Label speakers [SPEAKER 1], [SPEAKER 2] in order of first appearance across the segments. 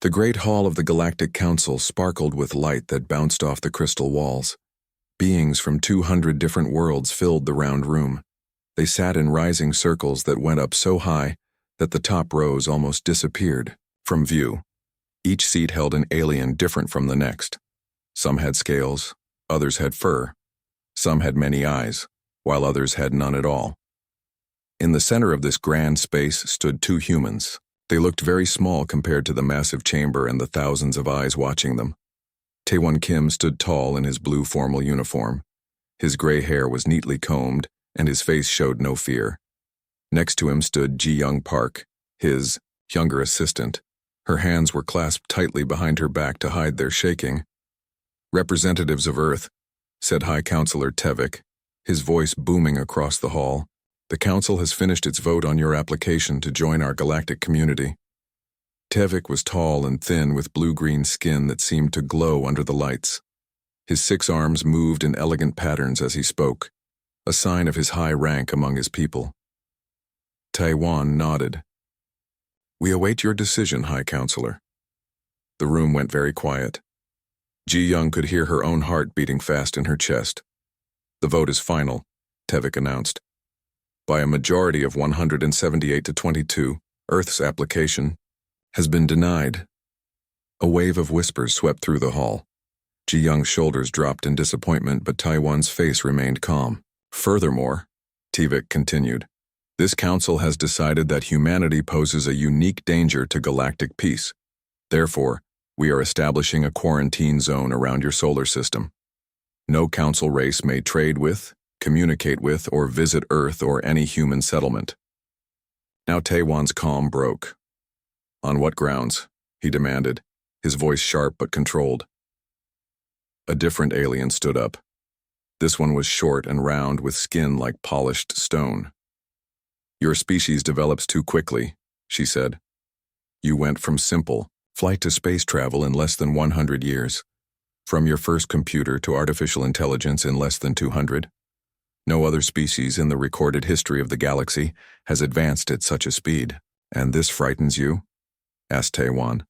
[SPEAKER 1] The great hall of the Galactic Council sparkled with light that bounced off the crystal walls. Beings from 200 different worlds filled the round room. They sat in rising circles that went up so high that the top rows almost disappeared from view. Each seat held an alien different from the next. Some had scales, others had fur. Some had many eyes, while others had none at all. In the center of this grand space stood two humans. They looked very small compared to the massive chamber and the thousands of eyes watching them. Taewon Kim stood tall in his blue formal uniform. His gray hair was neatly combed, and his face showed no fear. Next to him stood Ji-young Park, his younger assistant. Her hands were clasped tightly behind her back to hide their shaking. "Representatives of Earth," said High Counselor Tevik, his voice booming across the hall. "The Council has finished its vote on your application to join our galactic community." Tevik was tall and thin with blue-green skin that seemed to glow under the lights. His 6 arms moved in elegant patterns as he spoke, a sign of his high rank among his people. Taewon nodded. "We await your decision, High Counselor." The room went very quiet. Ji-young could hear her own heart beating fast in her chest. "The vote is final," Tevik announced. "By a majority of 178 to 22, Earth's application has been denied." A wave of whispers swept through the hall. Ji-young's shoulders dropped in disappointment, but Taewon's face remained calm. "Furthermore," Tevik continued, "this council has decided that humanity poses a unique danger to galactic peace. Therefore, we are establishing a quarantine zone around your solar system. No council race may trade with, communicate with, or visit Earth or any human settlement." Now Taewon's calm broke. "On what grounds?" he demanded, his voice sharp but controlled. A different alien stood up. This one was short and round with skin like polished stone. "Your species develops too quickly," she said. "You went from simple flight to space travel in less than 100 years. From your first computer to artificial intelligence in less than 200. No other species in the recorded history of the galaxy has advanced at such a speed. And this frightens you?" asked Taewon.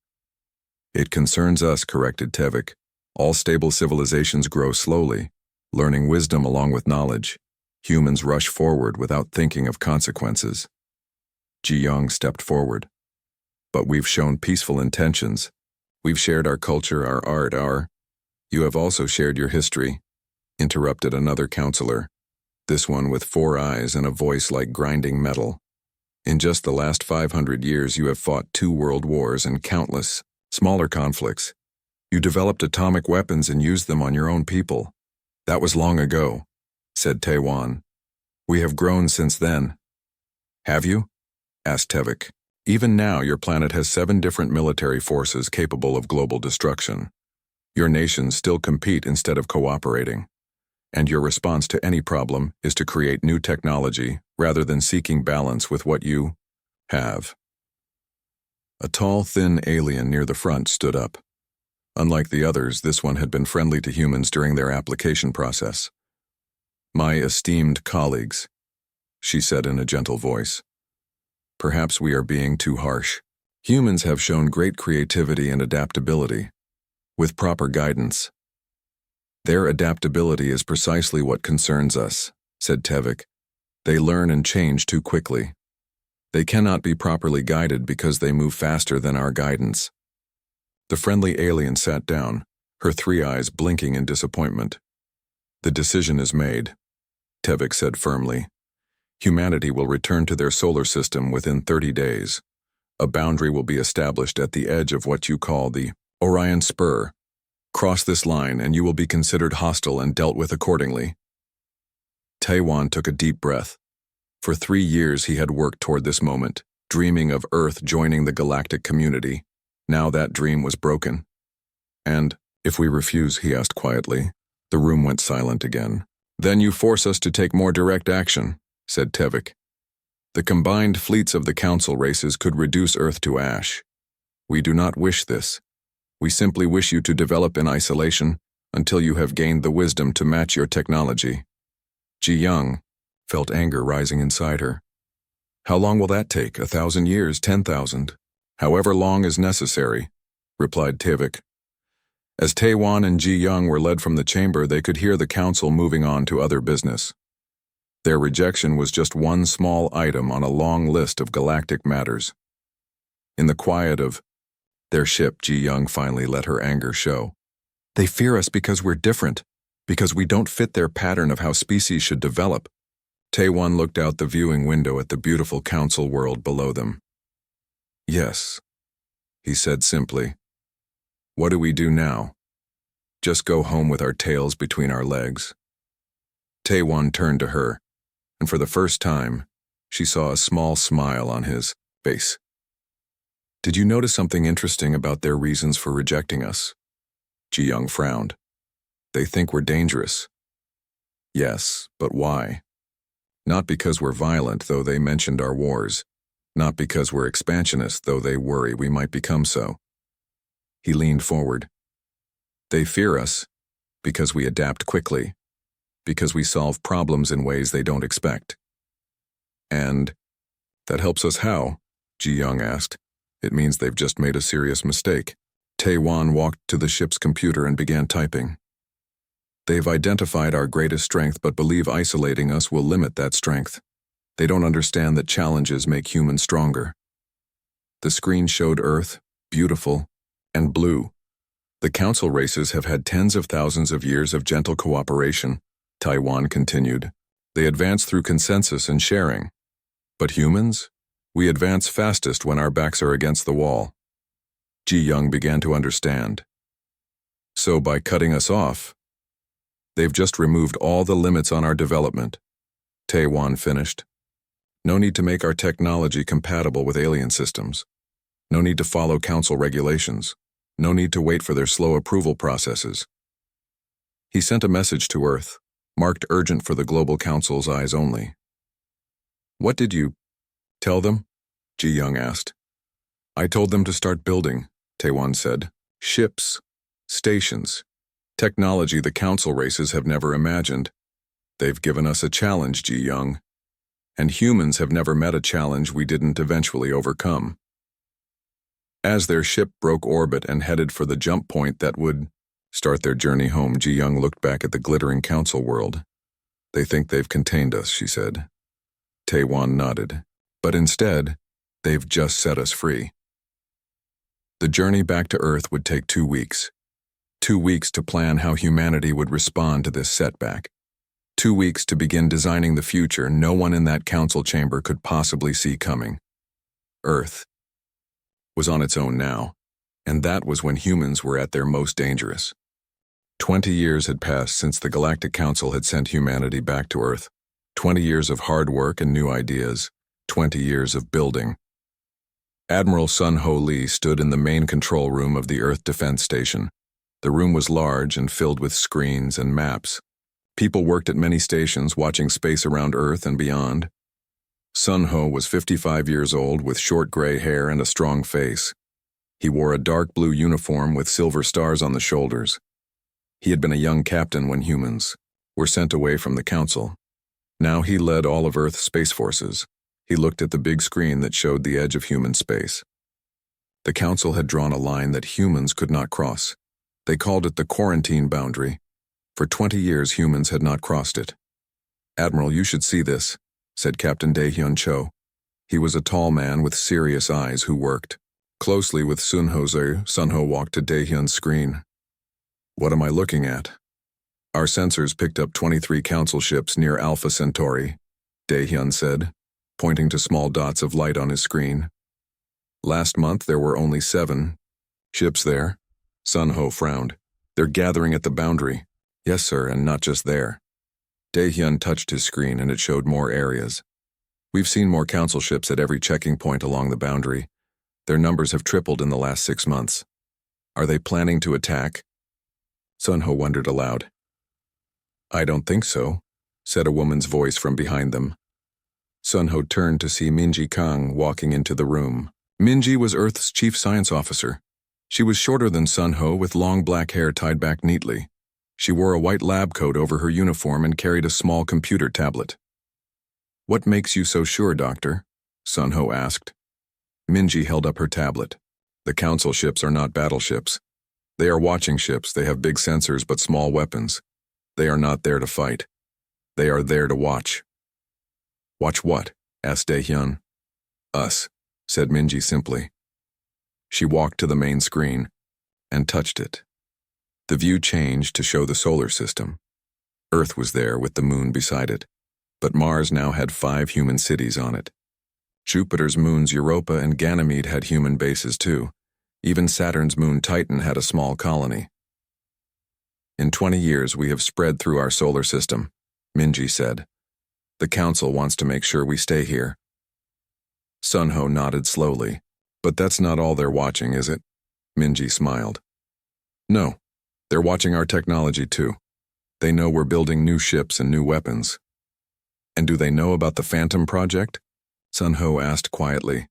[SPEAKER 1] "It concerns us," corrected Tevik. "All stable civilizations grow slowly, learning wisdom along with knowledge. Humans rush forward without thinking of consequences." Ji-young stepped forward. "But we've shown peaceful intentions. We've shared our culture, our art, our—" "You have also shared your history," interrupted another counselor, this one with 4 eyes and a voice like grinding metal. "In just the last 500 years you have fought 2 world wars and countless smaller conflicts. You developed atomic weapons and used them on your own people. That was long ago," said Taewon. "We have grown since then." "Have you?" asked Tevik. "Even now your planet has 7 different military forces capable of global destruction. Your nations still compete instead of cooperating. And your response to any problem is to create new technology rather than seeking balance with what you have." A tall, thin alien near the front stood up. Unlike the others, this one had been friendly to humans during their application process. "My esteemed colleagues," she said in a gentle voice, "perhaps we are being too harsh. Humans have shown great creativity and adaptability, with proper guidance. Their adaptability is precisely what concerns us," said Tevik. "They learn and change too quickly. They cannot be properly guided because they move faster than our guidance." The friendly alien sat down, her 3 eyes blinking in disappointment. "The decision is made," Tevik said firmly. "Humanity will return to their solar system within 30 days. A boundary will be established at the edge of what you call the Orion Spur. Cross this line and you will be considered hostile and dealt with accordingly." Taewon took a deep breath. For 3 years he had worked toward this moment, dreaming of Earth joining the galactic community. Now that dream was broken. "And if we refuse," he asked quietly. The room went silent again. "Then you force us to take more direct action," said Tevik. "The combined fleets of the council races could reduce Earth to ash. We do not wish this. We simply wish you to develop in isolation until you have gained the wisdom to match your technology." Ji-young felt anger rising inside her. "How long will that take? 1,000 years, 10,000? However long is necessary. replied Tivik. As Taewon and Ji Young were led from the chamber, they could hear the council moving on to other business. Their rejection was just one small item on a long list of galactic matters. In the quiet of their ship, Ji Young finally let her anger show. They fear us because we're different, because we don't fit their pattern of how species should develop. Taewon looked out the viewing window at the beautiful council world below them. Yes, he said simply. What do we do now? Just go home with our tails between our legs? Taewon turned to her, and for the first time, she saw a small smile on his face. Did you notice something interesting about their reasons for rejecting us? Ji Young frowned. They think we're dangerous. Yes, but why? Not because we're violent, though they mentioned our wars. Not because we're expansionist, though they worry we might become so. He leaned forward. They fear us because we adapt quickly, because we solve problems in ways they don't expect. And that helps us how? Ji Young asked. It means they've just made a serious mistake. Taewon walked to the ship's computer and began typing. They've identified our greatest strength but believe isolating us will limit that strength. They don't understand that challenges make humans stronger. The screen showed Earth, beautiful, and blue. The council races have had tens of thousands of years of gentle cooperation, Taewon continued. They advance through consensus and sharing. But humans? We advance fastest when our backs are against the wall. Ji Young began to understand. So by cutting us off, they've just removed all the limits on our development. Taewon finished. No need to make our technology compatible with alien systems. No need to follow council regulations. No need to wait for their slow approval processes. He sent a message to Earth, marked urgent for the Global Council's eyes only. What did you tell them? Ji Young asked. I told them to start building, Taewon said. Ships, stations, technology the council races have never imagined. They've given us a challenge, Ji Young. And humans have never met a challenge we didn't eventually overcome. As their ship broke orbit and headed for the jump point that would start their journey home, Ji Young looked back at the glittering council world. They think they've contained us, she said. Taewon nodded. But instead, they've just set us free. The journey back to Earth would take 2 weeks. 2 weeks to plan how humanity would respond to this setback. 2 weeks to begin designing the future no one in that council chamber could possibly see coming. Earth was on its own now, and that was when humans were at their most dangerous. 20 years had passed since the Galactic Council had sent humanity back to Earth. 20 years of hard work and new ideas. 20 years of building. Admiral Sun Ho Lee stood in the main control room of the Earth Defense Station. The room was large and filled with screens and maps. People worked at many stations watching space around Earth and beyond. Sun Ho was 55 years old with short gray hair and a strong face. He wore a dark blue uniform with silver stars on the shoulders. He had been a young captain when humans were sent away from the council. Now he led all of Earth's space forces. He looked at the big screen that showed the edge of human space. The council had drawn a line that humans could not cross. They called it the quarantine boundary. For 20 years, humans had not crossed it. Admiral, you should see this, said Captain Daehyun Cho. He was a tall man with serious eyes who worked closely with Sun Ho walked to Daehyun's screen. What am I looking at? Our sensors picked up 23 council ships near Alpha Centauri, Daehyun said, pointing to small dots of light on his screen. Last month there were only 7 ships there. Sun Ho frowned. They're gathering at the boundary. Yes, sir, and not just there. Daehyun touched his screen and it showed more areas. We've seen more council ships at every checking point along the boundary. Their numbers have tripled in the last 6 months. Are they planning to attack? Sun Ho wondered aloud. I don't think so, said a woman's voice from behind them. Sun Ho turned to see Minji Kang walking into the room. Minji was Earth's chief science officer. She was shorter than Sun Ho with long black hair tied back neatly. She wore a white lab coat over her uniform and carried a small computer tablet. What makes you so sure, Doctor? Sun Ho asked. Minji held up her tablet. The Council ships are not battleships. They are watching ships. They have big sensors but small weapons. They are not there to fight. They are there to watch. Watch what? Asked Dae-hyun. Us, said Minji simply. She walked to the main screen and touched it. The view changed to show the solar system. Earth was there with the moon beside it, but Mars now had 5 human cities on it. Jupiter's moons Europa and Ganymede had human bases too. Even Saturn's moon Titan had a small colony. In 20 years we have spread through our solar system, Minji said. The Council wants to make sure we stay here. Sunho nodded slowly. But that's not all they're watching, is it? Minji smiled. No, they're watching our technology too. They know we're building new ships and new weapons. And do they know about the Phantom project? Sunho asked quietly.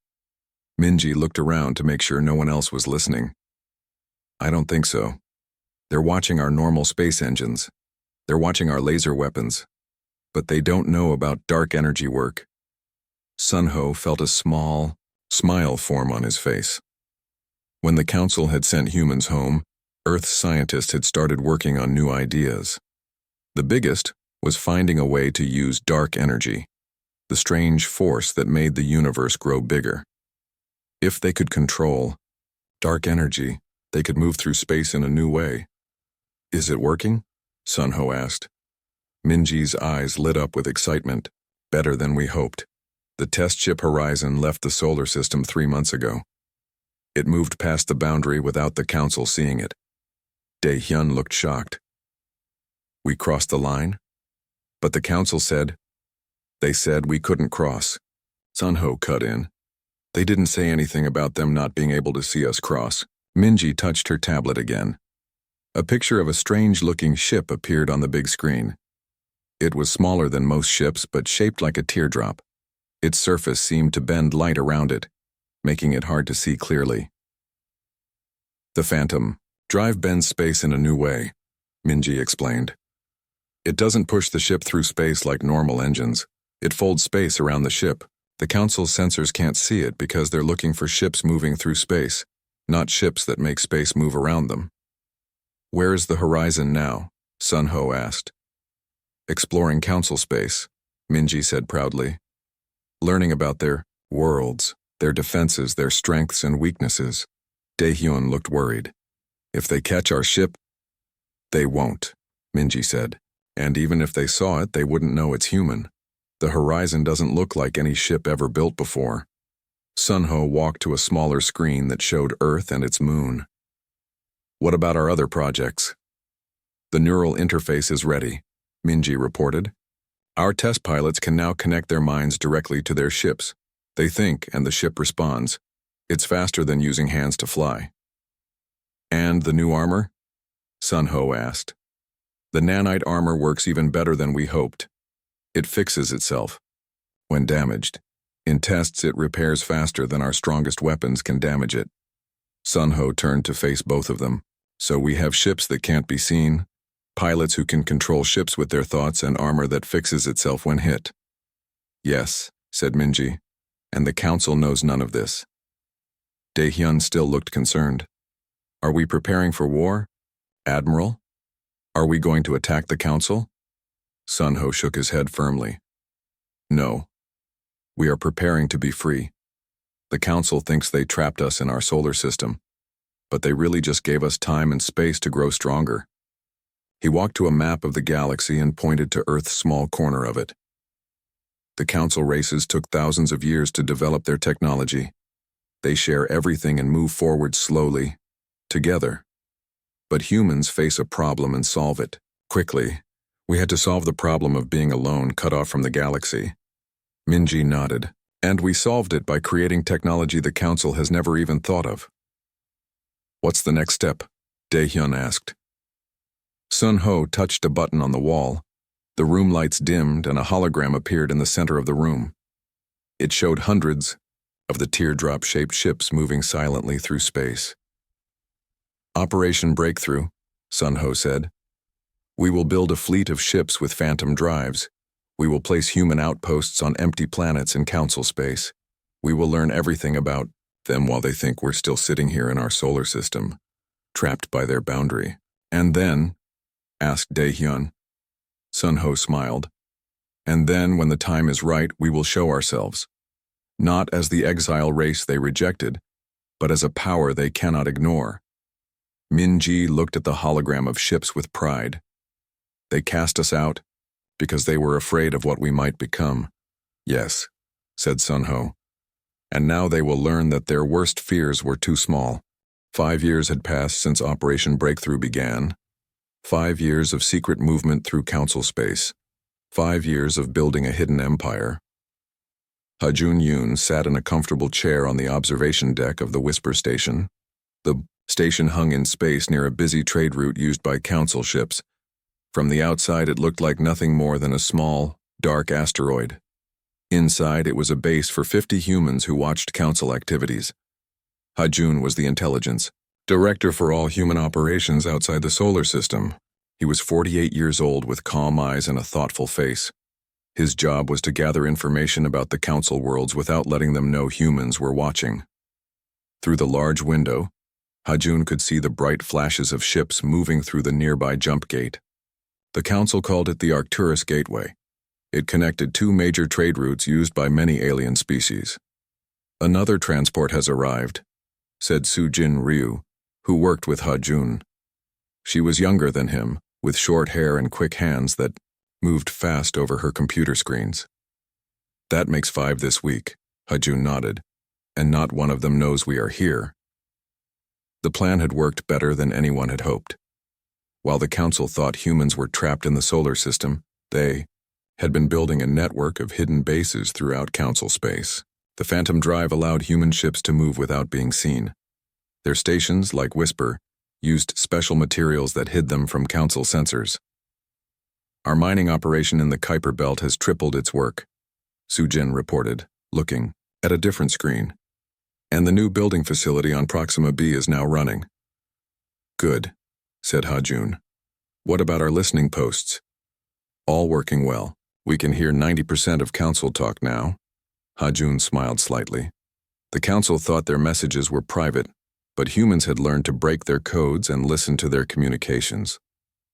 [SPEAKER 1] Minji looked around to make sure no one else was listening. I don't think so. They're watching our normal space engines. They're watching our laser weapons. But they don't know about dark energy work. Sunho felt a small smile form on his face. When the Council had sent humans home, Earth's scientists had started working on new ideas. The biggest was finding a way to use dark energy, the strange force that made the universe grow bigger. If they could control dark energy, they could move through space in a new way. Is it working? Sunho asked. Minji's eyes lit up with excitement. Better than we hoped. The test ship Horizon left the solar system 3 months ago. It moved past the boundary without the Council seeing it. Dae-hyun looked shocked. We crossed the line? But the Council said, they said we couldn't cross. Sunho cut in. They didn't say anything about them not being able to see us cross. Minji touched her tablet again. A picture of a strange-looking ship appeared on the big screen. It was smaller than most ships, but shaped like a teardrop. Its surface seemed to bend light around it, making it hard to see clearly. The Phantom drive bends space in a new way, Minji explained. It doesn't push the ship through space like normal engines. It folds space around the ship. The Council's sensors can't see it because they're looking for ships moving through space, not ships that make space move around them. Where is the Horizon now? Sunho asked. Exploring Council space, Minji said proudly. Learning about their worlds, their defenses, their strengths and weaknesses. Dae-hyun looked worried. If they catch our ship, they won't, Minji said. And even if they saw it, they wouldn't know it's human. The Horizon doesn't look like any ship ever built before. Sunho walked to a smaller screen that showed Earth and its moon. What about our other projects? The neural interface is ready, Minji reported. Our test pilots can now connect their minds directly to their ships. They think, and the ship responds. It's faster than using hands to fly. And the new armor? Sunho asked. The nanite armor works even better than we hoped. It fixes itself when damaged. In tests, it repairs faster than our strongest weapons can damage it. Sunho turned to face both of them. So we have ships that can't be seen, pilots who can control ships with their thoughts, and armor that fixes itself when hit. Yes, said Minji, and the Council knows none of this. Dae-hyun still looked concerned. Are we preparing for war? Admiral? Are we going to attack the Council? Sunho shook his head firmly. No. We are preparing to be free. The Council thinks they trapped us in our solar system, but they really just gave us time and space to grow stronger. He walked to a map of the galaxy and pointed to Earth's small corner of it. The Council races took thousands of years to develop their technology. They share everything and move forward slowly, together. But humans face a problem and solve it, quickly. We had to solve the problem of being alone, cut off from the galaxy. Minji nodded. And we solved it by creating technology the Council has never even thought of. What's the next step? Dae-hyun asked. Sunho touched a button on the wall. The room lights dimmed and a hologram appeared in the center of the room. It showed hundreds of the teardrop-shaped ships moving silently through space. Operation Breakthrough, Sunho said. We will build a fleet of ships with phantom drives. We will place human outposts on empty planets in Council space. We will learn everything about them while they think we're still sitting here in our solar system, trapped by their boundary. And then, asked Dae-hyun. Sun-ho smiled. And then, when the time is right, we will show ourselves. Not as the exile race they rejected, but as a power they cannot ignore. Min-ji looked at the hologram of ships with pride. They cast us out because they were afraid of what we might become. Yes, said Sun-ho. And now they will learn that their worst fears were too small. 5 years had passed since Operation Breakthrough began. 5 years of secret movement through council space. 5 years of building a hidden empire. Ha-Jun-yoon sat in a comfortable chair on the observation deck of the Whisper Station. The station hung in space near a busy trade route used by council ships. From the outside, it looked like nothing more than a small, dark asteroid. Inside, it was a base for 50 humans who watched council activities. Ha-Jun was the intelligence director for all human operations outside the solar system. He was 48 years old with calm eyes and a thoughtful face. His job was to gather information about the council worlds without letting them know humans were watching. Through the large window, Ha-Jun could see the bright flashes of ships moving through the nearby jump gate. The council called it the Arcturus Gateway. It connected 2 major trade routes used by many alien species. Another transport has arrived, said Soo-jin Ryu, who worked with Ha-Jun. She was younger than him, with short hair and quick hands that moved fast over her computer screens. That makes 5 this week, Ha-Jun nodded, and not one of them knows we are here. The plan had worked better than anyone had hoped. While the council thought humans were trapped in the solar system, they had been building a network of hidden bases throughout council space. The Phantom Drive allowed human ships to move without being seen. Their stations, like Whisper, used special materials that hid them from council sensors. Our mining operation in the Kuiper Belt has tripled its work, Soo-jin reported, looking at a different screen. And the new building facility on Proxima B is now running. Good, said Ha-Jun. What about our listening posts? All working well. We can hear 90% of council talk now. Ha-Jun smiled slightly. The council thought their messages were private, but humans had learned to break their codes and listen to their communications.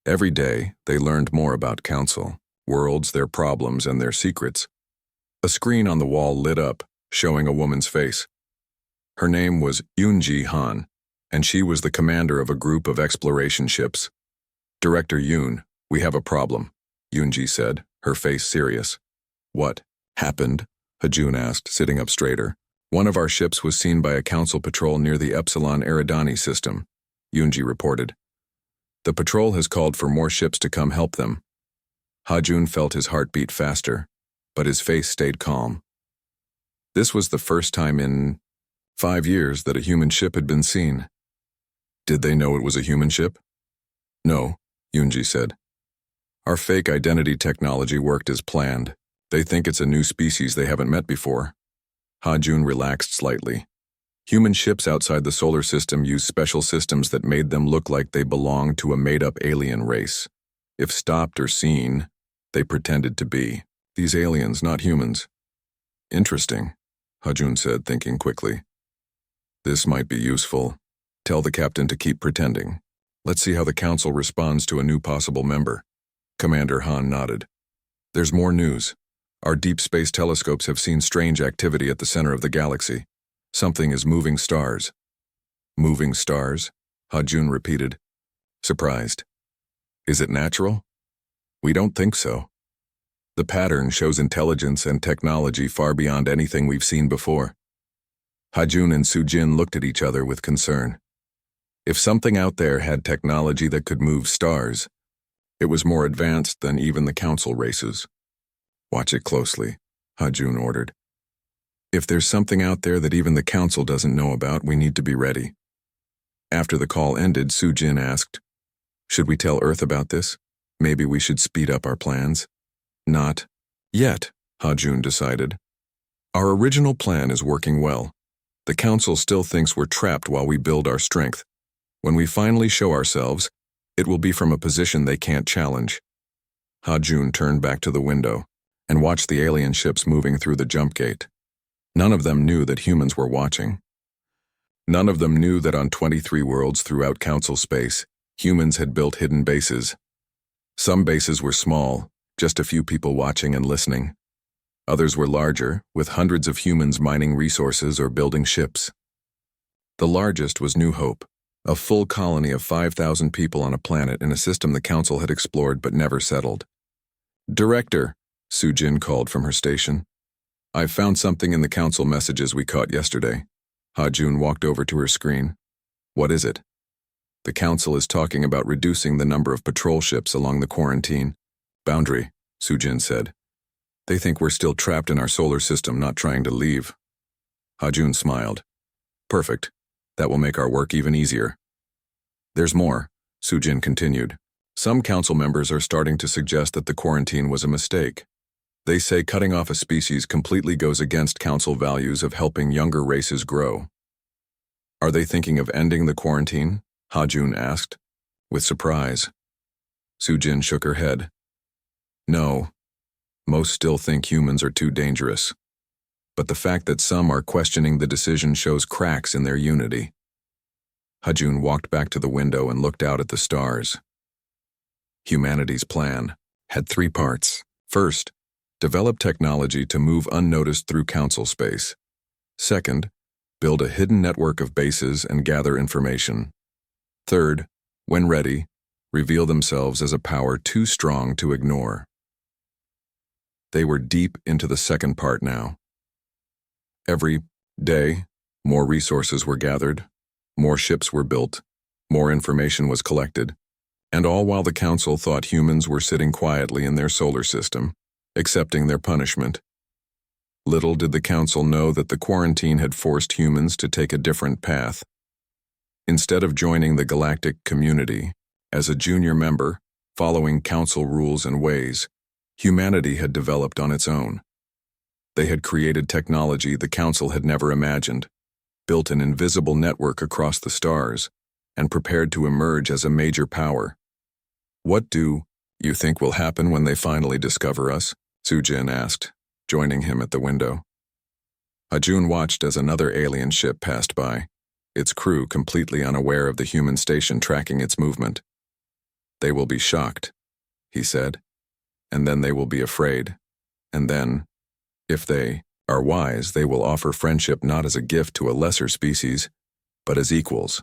[SPEAKER 1] Every day, they learned more about council, worlds, their problems, and their secrets. A screen on the wall lit up, showing a woman's face. Her name was Yoon-ji Han, and she was the commander of a group of exploration ships. Director Yoon, we have a problem, Yoon-ji said, her face serious. What happened? Ha-Jun asked, sitting up straighter. One of our ships was seen by a council patrol near the Epsilon Eridani system, Yoon-ji reported. The patrol has called for more ships to come help them. Ha-Jun felt his heart beat faster, but his face stayed calm. This was the first time in 5 years that a human ship had been seen. Did they know it was a human ship? No, Yoon-ji said. Our fake identity technology worked as planned. They think it's a new species they haven't met before. Ha-Jun relaxed slightly. Human ships outside the solar system use special systems that made them look like they belonged to a made-up alien race. If stopped or seen, they pretended to be. These aliens, not humans. Interesting, Ha-Jun said, thinking quickly. This might be useful. Tell the captain to keep pretending. Let's see how the council responds to a new possible member. Commander Han nodded. There's more news. Our deep space telescopes have seen strange activity at the center of the galaxy. Something is moving stars. Moving stars? Ha-Jun repeated, surprised. Is it natural? We don't think so. The pattern shows intelligence and technology far beyond anything we've seen before. Ha-Jun and Soo-jin looked at each other with concern. If something out there had technology that could move stars, it was more advanced than even the council races. Watch it closely, Ha-Jun ordered. If there's something out there that even the council doesn't know about, we need to be ready. After the call ended, Soo-jin asked, should we tell Earth about this? Maybe we should speed up our plans. Not yet, Ha-Jun decided. Our original plan is working well. The council still thinks we're trapped while we build our strength. When we finally show ourselves, it will be from a position they can't challenge. Ha-Jun turned back to the window and watched the alien ships moving through the jump gate. None of them knew that humans were watching. None of them knew that on 23 worlds throughout Council space, humans had built hidden bases. Some bases were small, just a few people watching and listening. Others were larger, with hundreds of humans mining resources or building ships. The largest was New Hope, a full colony of 5,000 people on a planet in a system the Council had explored but never settled. "Director," Sujin called from her station. "I've found something in the Council messages we caught yesterday." Ha-Jun walked over to her screen. "What is it?" "The Council is talking about reducing the number of patrol ships along the quarantine boundary," Sujin said. "They think we're still trapped in our solar system, not trying to leave." Ha-Jun smiled. "Perfect. That will make our work even easier." "There's more," Sujin continued. "Some Council members are starting to suggest that the quarantine was a mistake. They say cutting off a species completely goes against Council values of helping younger races grow." "Are they thinking of ending the quarantine?" Ha-Jun asked, with surprise. Sujin shook her head. "No. Most still think humans are too dangerous. But the fact that some are questioning the decision shows cracks in their unity." Ha-Jun walked back to the window and looked out at the stars. Humanity's plan had 3 parts. First, develop technology to move unnoticed through Council space. Second, build a hidden network of bases and gather information. Third, when ready, reveal themselves as a power too strong to ignore. They were deep into the second part now. Every day, more resources were gathered, more ships were built, more information was collected, and all while the Council thought humans were sitting quietly in their solar system, accepting their punishment. Little did the Council know that the quarantine had forced humans to take a different path. Instead of joining the Galactic community, as a junior member, following Council rules and ways, humanity had developed on its own. They had created technology the Council had never imagined, built an invisible network across the stars, and prepared to emerge as a major power. "What do you think will happen when they finally discover us?" Sujin asked, joining him at the window. Ha-Jun watched as another alien ship passed by, its crew completely unaware of the human station tracking its movement. "They will be shocked," he said, "and then they will be afraid, and then, if they are wise, they will offer friendship not as a gift to a lesser species, but as equals."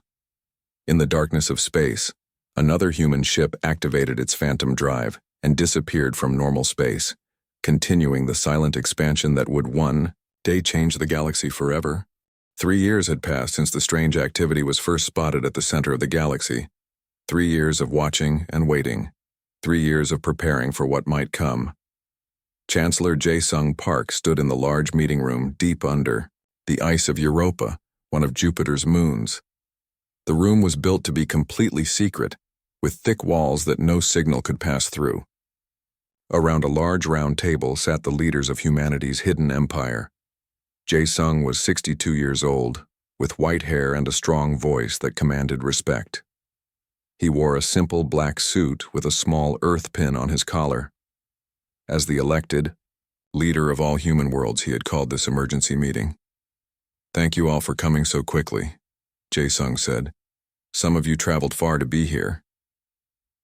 [SPEAKER 1] In the darkness of space, another human ship activated its phantom drive and disappeared from normal space, continuing the silent expansion that would one day change the galaxy forever. 3 years had passed since the strange activity was first spotted at the center of the galaxy. 3 years of watching and waiting. 3 years of preparing for what might come. Chancellor Jae-sung Park stood in the large meeting room deep under the ice of Europa, one of Jupiter's moons. The room was built to be completely secret, with thick walls that no signal could pass through. Around a large round table sat the leaders of humanity's hidden empire. Jae-sung was 62 years old, with white hair and a strong voice that commanded respect. He wore a simple black suit with a small earth pin on his collar. As the elected leader of all human worlds, he had called this emergency meeting. "Thank you all for coming so quickly," Jae-sung said. "Some of you traveled far to be here."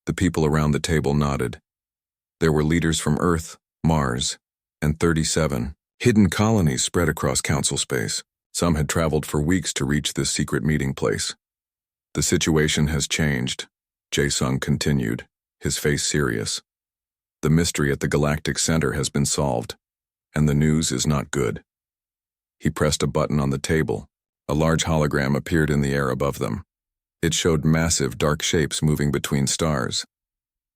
[SPEAKER 1] The people around the table nodded. There were leaders from Earth, Mars, and 37 hidden colonies spread across Council space. Some had traveled for weeks to reach this secret meeting place. "The situation has changed," Jae-sung continued, his face serious. "The mystery at the Galactic Center has been solved, and the news is not good." He pressed a button on the table. A large hologram appeared in the air above them. It showed massive dark shapes moving between stars.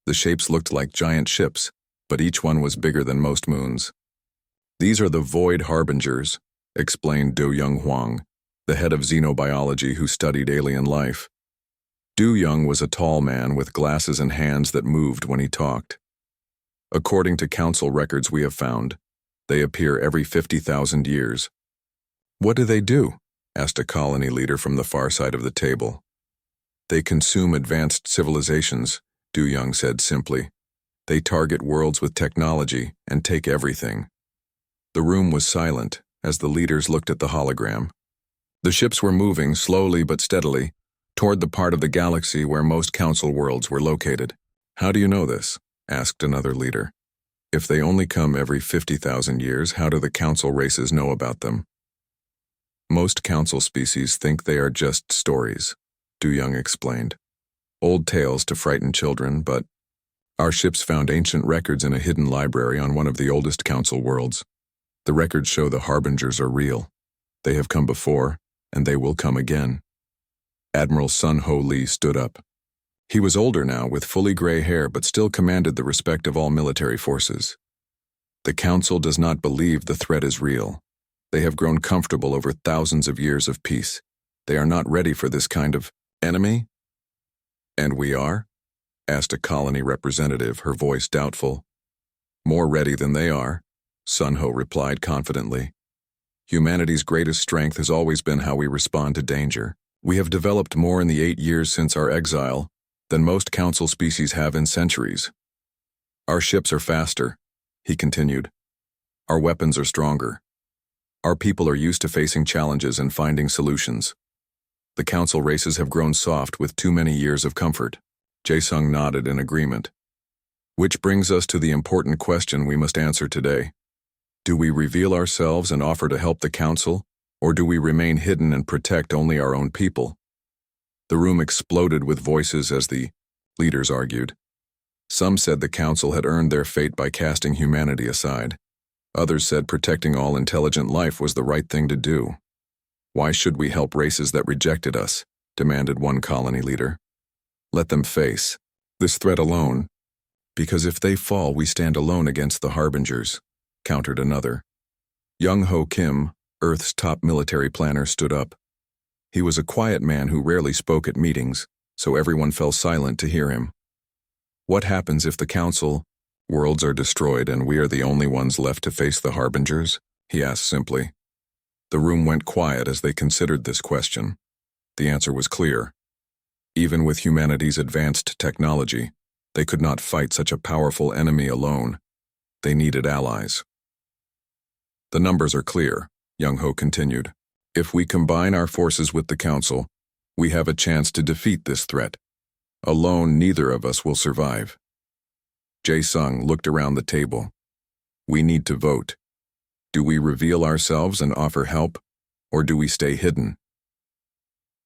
[SPEAKER 1] The shapes looked like giant ships, but each one was bigger than most moons. "These are the Void Harbingers," explained Do Young Hwang, the head of xenobiology who studied alien life. Do Young was a tall man with glasses and hands that moved when he talked. "According to Council records we have found, they appear every 50,000 years. "What do they do?" asked a colony leader from the far side of the table. "They consume advanced civilizations," Du Young said simply. "They target worlds with technology and take everything." The room was silent as the leaders looked at the hologram. The ships were moving slowly but steadily toward the part of the galaxy where most council worlds were located. How do you know this? Asked another leader. If they only come every 50,000 years, how do the council races know about them? Most council species think they are just stories, Du Young explained. Old tales to frighten children, but our ships found ancient records in a hidden library on one of the oldest council worlds. The records show the harbingers are real. They have come before, and they will come again. Admiral Sun Ho Lee stood up. He was older now, with fully gray hair, but still commanded the respect of all military forces. The council does not believe the threat is real. They have grown comfortable over thousands of years of peace. They are not ready for this kind of enemy? And we are? Asked a colony representative, her voice doubtful. More ready than they are, Sun Ho replied confidently. Humanity's greatest strength has always been how we respond to danger. We have developed more in the 8 years since our exile than most council species have in centuries. Our ships are faster, he continued. Our weapons are stronger. Our people are used to facing challenges and finding solutions. The council races have grown soft with too many years of comfort. Jae-sung nodded in agreement. Which brings us to the important question we must answer today. Do we reveal ourselves and offer to help the council, or do we remain hidden and protect only our own people? The room exploded with voices as the leaders argued. Some said the council had earned their fate by casting humanity aside. Others said protecting all intelligent life was the right thing to do. Why should we help races that rejected us? Demanded one colony leader. Let them face this threat alone, because if they fall, we stand alone against the harbingers, countered another. Young Ho Kim, Earth's top military planner, stood up. He was a quiet man who rarely spoke at meetings, so everyone fell silent to hear him. What happens if the council worlds are destroyed and we are the only ones left to face the harbingers? He asked simply. The room went quiet as they considered this question. The answer was clear. Even with humanity's advanced technology, they could not fight such a powerful enemy alone. They needed allies. The numbers are clear, Young Ho continued. If we combine our forces with the council, we have a chance to defeat this threat. Alone, neither of us will survive. Jae-sung looked around the table. We need to vote. Do we reveal ourselves and offer help, or do we stay hidden?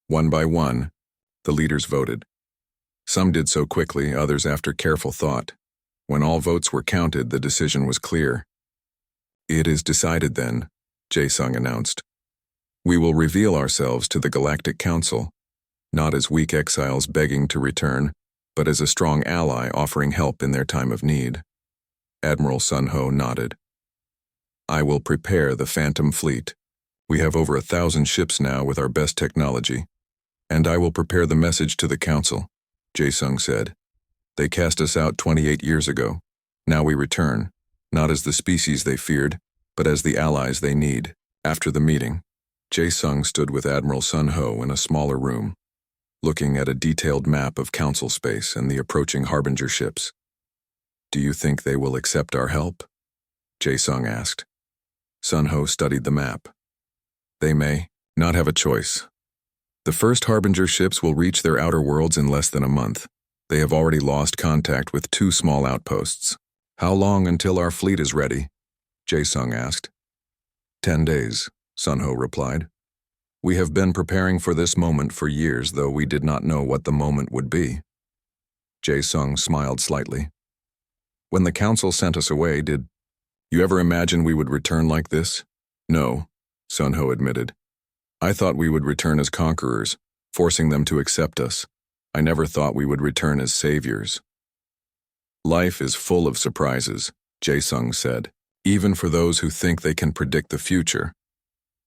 [SPEAKER 1] One by one, the leaders voted. Some did so quickly, others after careful thought. When all votes were counted, the decision was clear. It is decided then, Jae-sung announced. We will reveal ourselves to the Galactic Council, not as weak exiles begging to return, but as a strong ally offering help in their time of need. Admiral Sun Ho nodded. I will prepare the Phantom Fleet. We have over 1,000 ships now with our best technology. And I will prepare the message to the council, Jae-sung said. They cast us out 28 years ago. Now we return, not as the species they feared, but as the allies they need. After the meeting, Jae-sung stood with Admiral Sun Ho in a smaller room, looking at a detailed map of council space and the approaching harbinger ships. Do you think they will accept our help? Jae-sung asked. Sun Ho studied the map. They may not have a choice. The first harbinger ships will reach their outer worlds in less than a month. They have already lost contact with 2 small outposts. How long until our fleet is ready? Jae-sung asked. 10 days, Sun Ho replied. We have been preparing for this moment for years, though we did not know what the moment would be. Jae-sung smiled slightly. When the council sent us away, did you ever imagine we would return like this? No, Sun Ho admitted. I thought we would return as conquerors, forcing them to accept us. I never thought we would return as saviors. Life is full of surprises, Jae-sung said, even for those who think they can predict the future.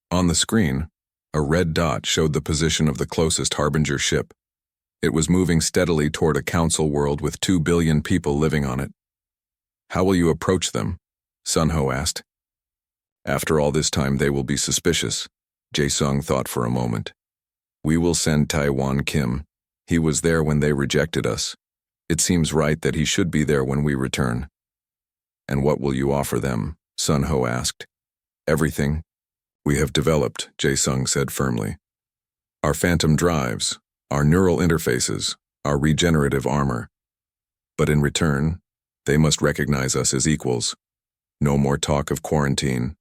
[SPEAKER 1] On the screen, a red dot showed the position of the closest harbinger ship. It was moving steadily toward a council world with 2 billion people living on it. How will you approach them? Sun Ho asked. After all this time, they will be suspicious. Jae-sung thought for a moment. We will send Taiwan Kim. He was there when they rejected us. It seems right that he should be there when we return. And what will you offer them? Sun Ho asked. Everything. We have developed, Jae-sung said firmly. Our phantom drives, our neural interfaces, our regenerative armor. But in return, they must recognize us as equals. No more talk of quarantine.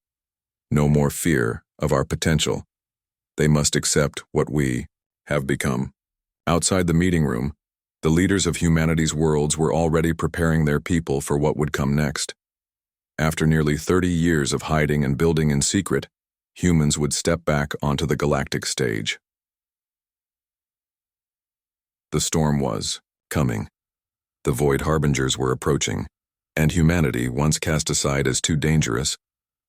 [SPEAKER 1] No more fear of our potential. They must accept what we have become. Outside the meeting room, the leaders of humanity's worlds were already preparing their people for what would come next. After nearly 30 years of hiding and building in secret, humans would step back onto the galactic stage. The storm was coming. The Void Harbingers were approaching, and humanity, once cast aside as too dangerous,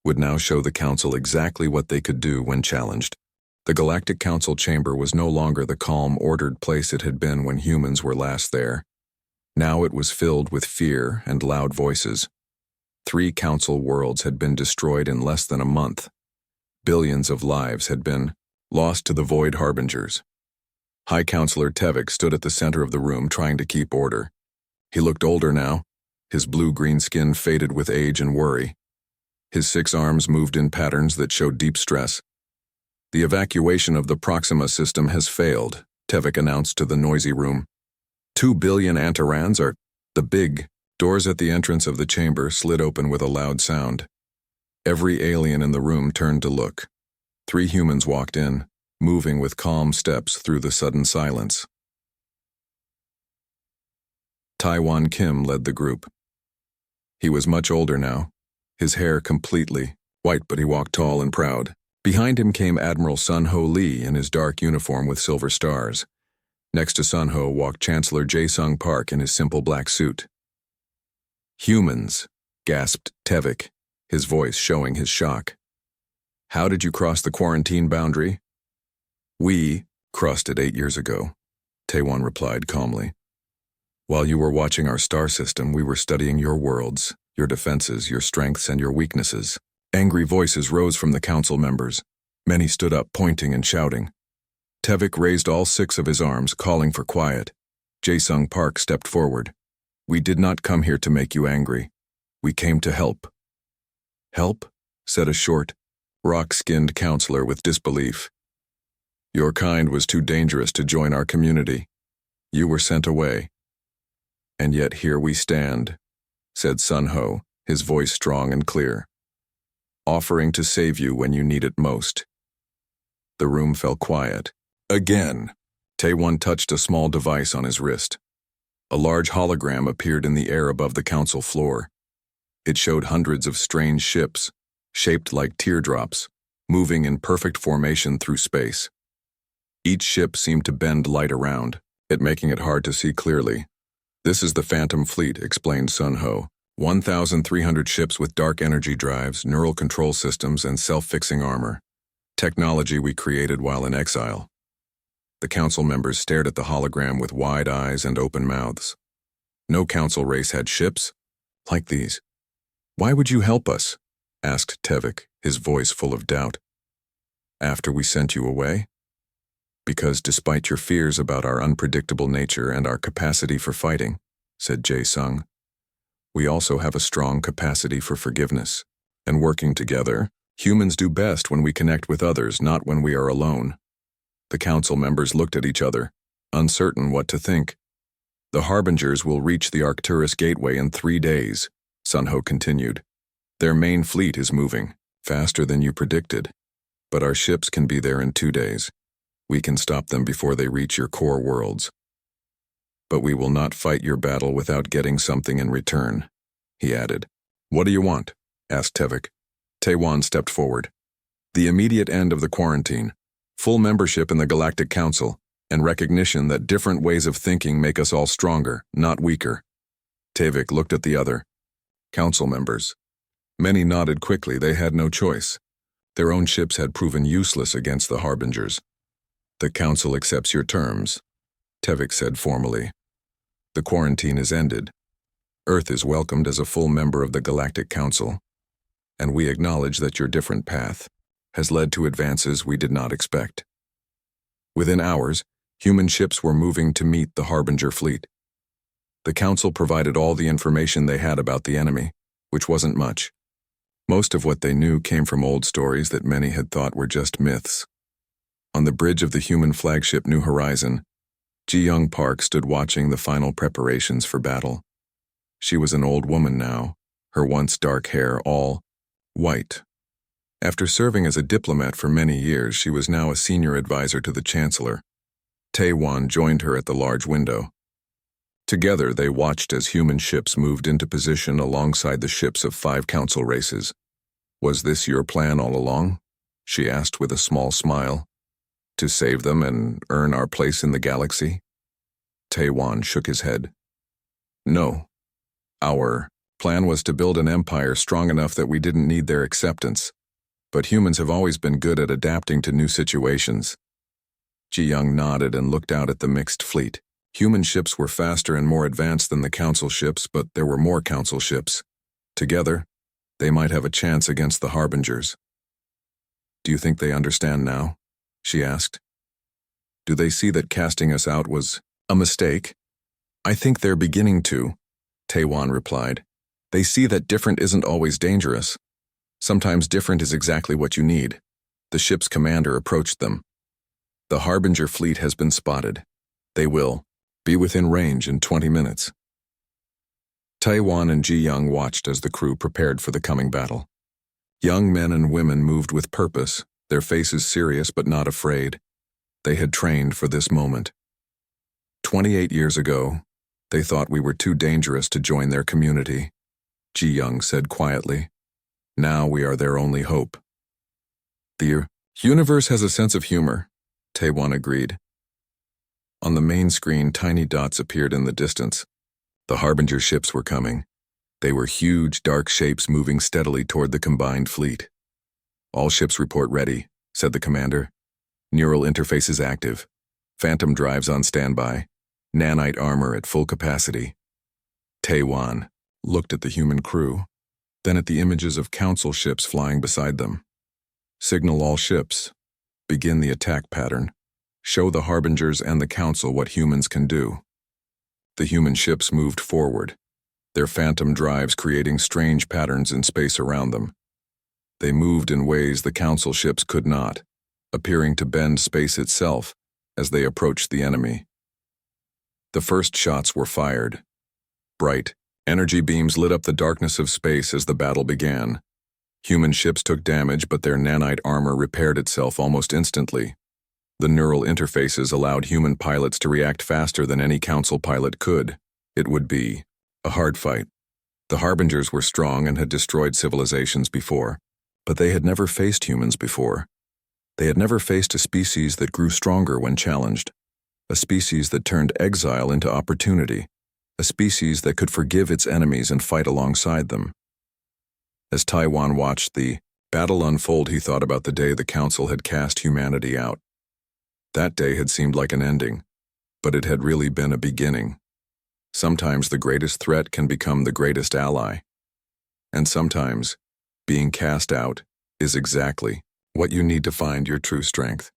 [SPEAKER 1] would now show the Council exactly what they could do when challenged. The Galactic Council chamber was no longer the calm, ordered place it had been when humans were last there. Now it was filled with fear and loud voices. 3 Council worlds had been destroyed in less than a month. Billions of lives had been lost to the Void Harbingers. High Counselor Tevik stood at the center of the room trying to keep order. He looked older now, his blue-green skin faded with age and worry. His 6 arms moved in patterns that showed deep stress. The evacuation of the Proxima system has failed, Tevik announced to the noisy room. 2 billion Antarans are the big doors at the entrance of the chamber slid open with a loud sound. Every alien in the room turned to look. 3 humans walked in, moving with calm steps through the sudden silence. Taiwan Kim led the group. He was much older now, his hair completely white, but he walked tall and proud. Behind him came Admiral Sun Ho Lee in his dark uniform with silver stars. Next to Sun Ho walked Chancellor Jae-sung Park in his simple black suit. "Humans," gasped Tevik, his voice showing his shock. "How did you cross the quarantine boundary?" "We crossed it 8 years ago," Taewon replied calmly. "While you were watching our star system, we were studying your worlds, your defenses, your strengths, and your weaknesses." Angry voices rose from the council members. Many stood up, pointing and shouting. Tevik raised all 6 of his arms, calling for quiet. Jae-sung Park stepped forward. "We did not come here to make you angry. We came to help." "Help?" said a short, rock-skinned counselor with disbelief. "Your kind was too dangerous to join our community. You were sent away. And yet here we stand," said Sun Ho, his voice strong and clear. "Offering to save you when you need it most." The room fell quiet. Again, Taewon touched a small device on his wrist. A large hologram appeared in the air above the council floor. It showed hundreds of strange ships, shaped like teardrops, moving in perfect formation through space. Each ship seemed to bend light around it, making it hard to see clearly. "This is the Phantom Fleet," explained Sun Ho. 1,300 ships with dark energy drives, neural control systems, and self-fixing armor. Technology we created while in exile. The council members stared at the hologram with wide eyes and open mouths. No council race had ships like these. "Why would you help us?" asked Tevik, his voice full of doubt. "After we sent you away?" "Because despite your fears about our unpredictable nature and our capacity for fighting," said Jae-sung, "we also have a strong capacity for forgiveness. And working together, humans do best when we connect with others, not when we are alone." The council members looked at each other, uncertain what to think. "The Harbingers will reach the Arcturus Gateway in 3 days," Sun Ho continued. "Their main fleet is moving, faster than you predicted. But our ships can be there in 2 days. We can stop them before they reach your core worlds. But we will not fight your battle without getting something in return," he added. "What do you want?" asked Tevik. Taewon stepped forward. "The immediate end of the quarantine, full membership in the Galactic Council, and recognition that different ways of thinking make us all stronger, not weaker." Tevik looked at the other council members. Many nodded quickly. They had no choice. Their own ships had proven useless against the Harbingers. "The Council accepts your terms," Tevik said formally. "The quarantine is ended. Earth is welcomed as a full member of the Galactic Council, and we acknowledge that your different path has led to advances we did not expect." Within hours, human ships were moving to meet the Harbinger fleet. The Council provided all the information they had about the enemy, which wasn't much. Most of what they knew came from old stories that many had thought were just myths. On the bridge of the human flagship New Horizon, Ji-young Park stood watching the final preparations for battle. She was an old woman now, her once dark hair all white. After serving as a diplomat for many years, she was now a senior advisor to the Chancellor. Tae-wan joined her at the large window. Together, they watched as human ships moved into position alongside the ships of 5 council races. "Was this your plan all along?" she asked with a small smile. "To save them and earn our place in the galaxy?" Tae-wan shook his head. "No. Our plan was to build an empire strong enough that we didn't need their acceptance. But humans have always been good at adapting to new situations." Ji-young nodded and looked out at the mixed fleet. Human ships were faster and more advanced than the council ships, but there were more council ships. Together, they might have a chance against the Harbingers. "Do you think they understand now?" she asked. "Do they see that casting us out was a mistake?" "I think they're beginning to," Tae-wan replied. "They see that different isn't always dangerous. Sometimes different is exactly what you need." The ship's commander approached them. "The Harbinger fleet has been spotted. They will be within range in 20 minutes. Tae-wan and Ji-young watched as the crew prepared for the coming battle. Young men and women moved with purpose, their faces serious but not afraid. They had trained for this moment. 28 years ago, they thought we were too dangerous to join their community, Ji-young said quietly. Now we are their only hope. The universe has a sense of humor, Tae-wan agreed. On the main screen, tiny dots appeared in the distance. The Harbinger ships were coming. They were huge, dark shapes moving steadily toward the combined fleet. "All ships report ready," said the commander. "Neural interfaces active. Phantom drives on standby. Nanite armor at full capacity." Tae-wan looked at the human crew, then at the images of council ships flying beside them. "Signal all ships. Begin the attack pattern. Show the Harbingers and the council what humans can do." The human ships moved forward, their phantom drives creating strange patterns in space around them. They moved in ways the council ships could not, appearing to bend space itself as they approached the enemy. The first shots were fired. Bright, energy beams lit up the darkness of space as the battle began. Human ships took damage, but their nanite armor repaired itself almost instantly. The neural interfaces allowed human pilots to react faster than any council pilot could. It would be a hard fight. The Harbingers were strong and had destroyed civilizations before, but they had never faced humans before. They had never faced a species that grew stronger when challenged, a species that turned exile into opportunity, a species that could forgive its enemies and fight alongside them. As Tae-wan watched the battle unfold, he thought about the day the council had cast humanity out. That day had seemed like an ending, but it had really been a beginning. Sometimes the greatest threat can become the greatest ally. And sometimes, being cast out is exactly what you need to find your true strength.